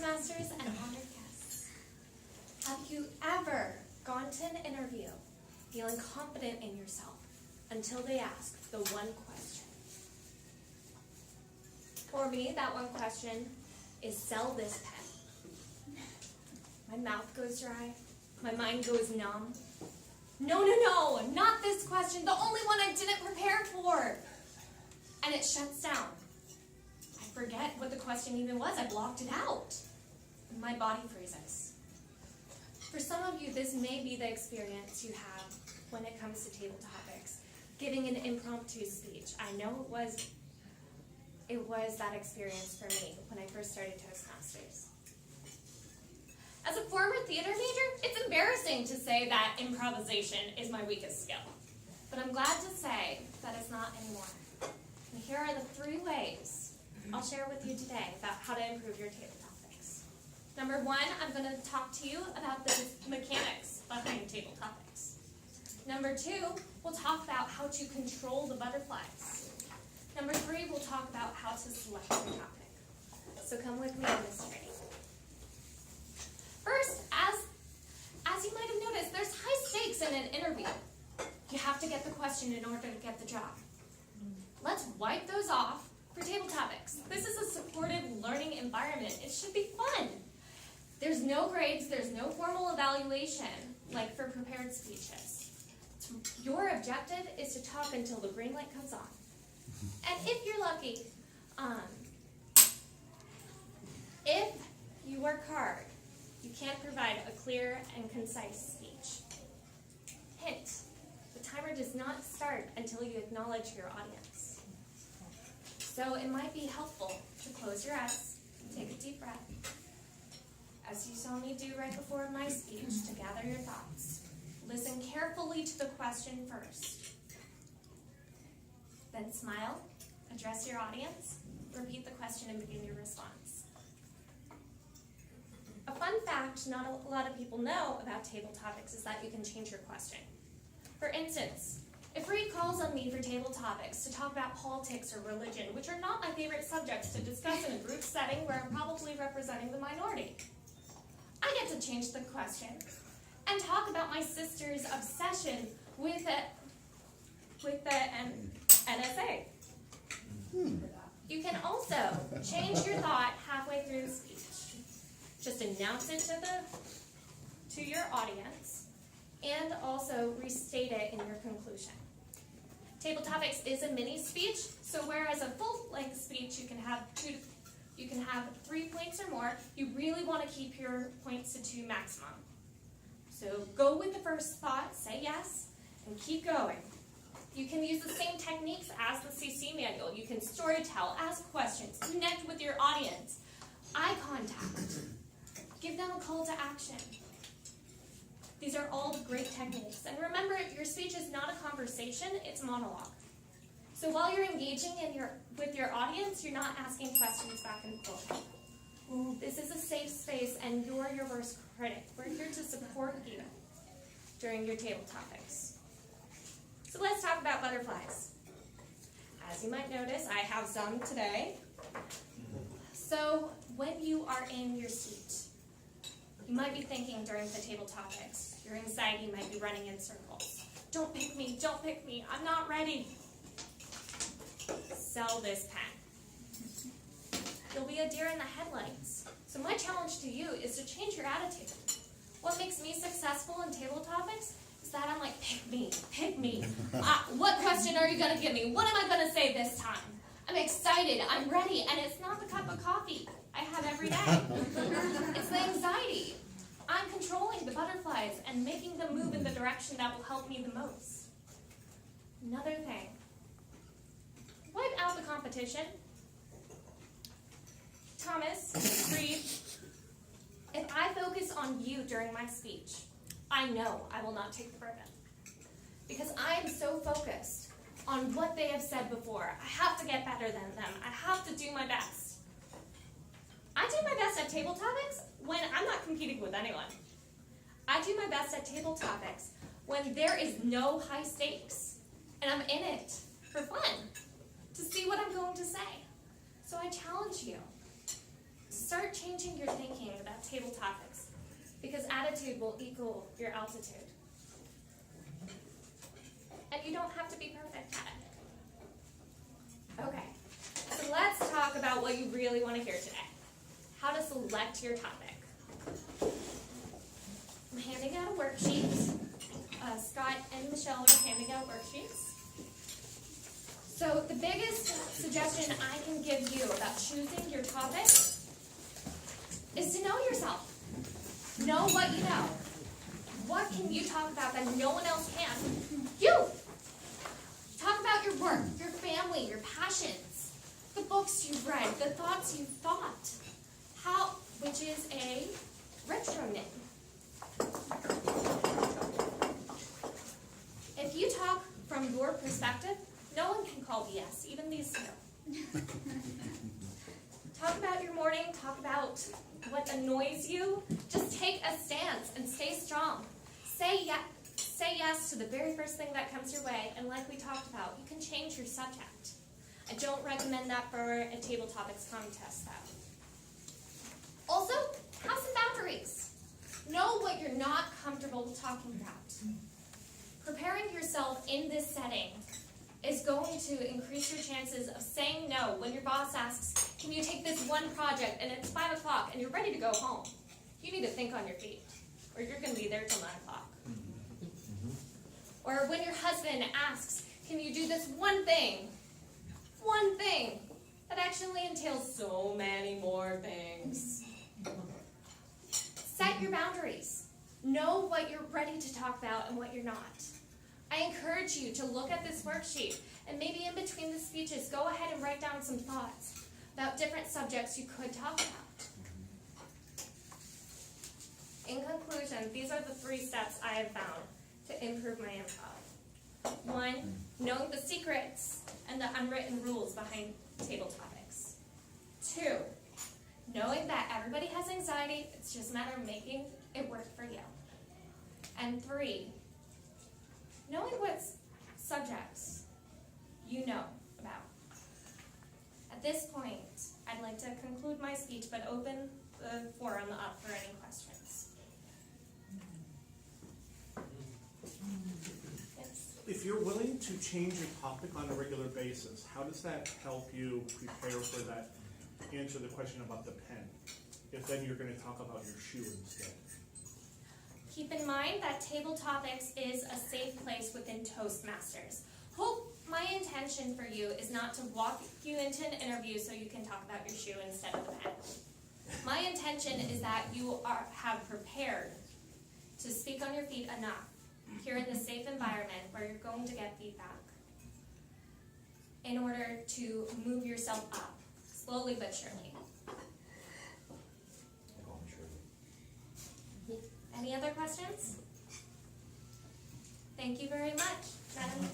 Toastmasters and honored guests. Have you ever gone to an interview feeling confident in yourself until they ask the one question? For me, that one question is sell this pen. My mouth goes dry. My mind goes numb. No, not this question. The only one I didn't prepare for. And it shuts down. I forget what the question even was. I blocked it out. And my body freezes. For some of you, this may be the experience you have when it comes to table topics. Giving an impromptu speech. I know it was that experience for me when I first started Toastmasters. As a former theater major, it's embarrassing to say that improvisation is my weakest skill. But I'm glad to say that it's not anymore. And here are the 3 ways I'll share with you today about how to improve your table topics. Number 1, I'm going to talk to you about the mechanics behind table topics. Number 2, we'll talk about how to control the butterflies. Number 3, we'll talk about how to select your topic. So come with me on this journey. First, as you might have noticed, there's high stakes in an interview. You have to get the question in order to get the job. Let's wipe those off for table topics. This is a supportive learning environment. It should be fun. There's no grades, there's no formal evaluation like for prepared speeches. Your objective is to talk until the green light comes on. And if you're lucky, if you work hard, you can provide a clear and concise speech. Hint, the timer does not start until you acknowledge your audience. So it might be helpful to close your eyes and take a deep breath, as you saw me do right before my speech, to gather your thoughts. Listen carefully to the question first. Then smile, address your audience, repeat the question, and begin your response. A fun fact not a lot of people know about table topics is that you can change your question. For instance, if Reed calls on me for table topics to talk about politics or religion, which are not my favorite subjects to discuss in a group setting where I'm probably representing the minority, I get to change the question and talk about my sister's obsession with the NSA. You can also change your thought halfway through the speech. Just announce it to your audience and also restate it in your conclusion. Table topics is a mini speech, so whereas a full-length speech you can have 3 points or more, you really want to keep your points to 2 maximum. So go with the first thought, say yes, and keep going. You can use the same techniques as the CC manual. You can storytell, ask questions, connect with your audience, eye contact, give them a call to action. These are all great techniques. And remember, your speech is not a conversation, it's a monologue. So while you're engaging with your audience, you're not asking questions back and forth. This is a safe space, and you're your worst critic. We're here to support you during your table topics. So let's talk about butterflies. As you might notice, I have some today. So when you are in your seat, you might be thinking during the table topics, your anxiety might be running in circles. Don't pick me, I'm not ready. Sell this pen. You'll be a deer in the headlights. So my challenge to you is to change your attitude. What makes me successful in table topics is that I'm like, pick me. What question are you going to give me? What am I going to say this time? I'm excited, I'm ready, and it's not the cup of coffee I have every day. It's the anxiety. I'm controlling the butterflies and making them move in the direction that will help me the most. Another thing, wipe out the competition. Thomas, Reed, if I focus on you during my speech, I know I will not take the bourbon. Because I am so focused on what they have said before. I have to get better than them. I have to do my best. I do my best at table topics when I'm not competing with anyone. I do my best at table topics when there is no high stakes and I'm in it for fun to see what I'm going to say. So I challenge you Start changing your thinking about table topics, because attitude will equal your altitude. And you don't have to be perfect at it. Okay, so let's talk about what you really want to hear today. How to select your topic. I'm handing out a worksheet. Scott and Michelle are handing out worksheets. So the biggest suggestion I can give you about choosing your topic is to know yourself. Know what you know. What can you talk about that no one else can? You! Talk about your work, your family, your passions, the books you've read, the thoughts you've thought. Which is a retronym. If you talk from your perspective, no one can call BS, even these two. Talk about your morning, talk about what annoys you. Just take a stance and stay strong. Say yes to the very first thing that comes your way, and like we talked about, you can change your subject. I don't recommend that for a table topics contest, though. Also, have some boundaries. Know what you're not comfortable talking about. Preparing yourself in this setting is going to increase your chances of saying no when your boss asks, can you take this one project, and it's 5 o'clock and you're ready to go home. You need to think on your feet, or you're going to be there till 9 o'clock. Or when your husband asks, can you do this one thing that actually entails so many more things. Set your boundaries. Know what you're ready to talk about and what you're not. I encourage you to look at this worksheet, and maybe in between the speeches, go ahead and write down some thoughts about different subjects you could talk about. In conclusion, these are the 3 steps I have found to improve my improv. 1, knowing the secrets and the unwritten rules behind table topics. 2, knowing that everybody has anxiety, it's just a matter of making it work for you. And 3, knowing what subjects you know about. At this point, I'd like to conclude my speech, but open the forum up for any questions. Yes. If you're willing to change your topic on a regular basis, how does that help you prepare for that, answer the question about the pen? If then you're going to talk about your shoe instead. Keep in mind that Table Topics is a safe place within Toastmasters. My intention for you is not to walk you into an interview so you can talk about your shoe instead of the pen. My intention is that you have prepared to speak on your feet enough here in this safe environment where you're going to get feedback in order to move yourself up, slowly but surely. Any other questions? Thank you very much, Madam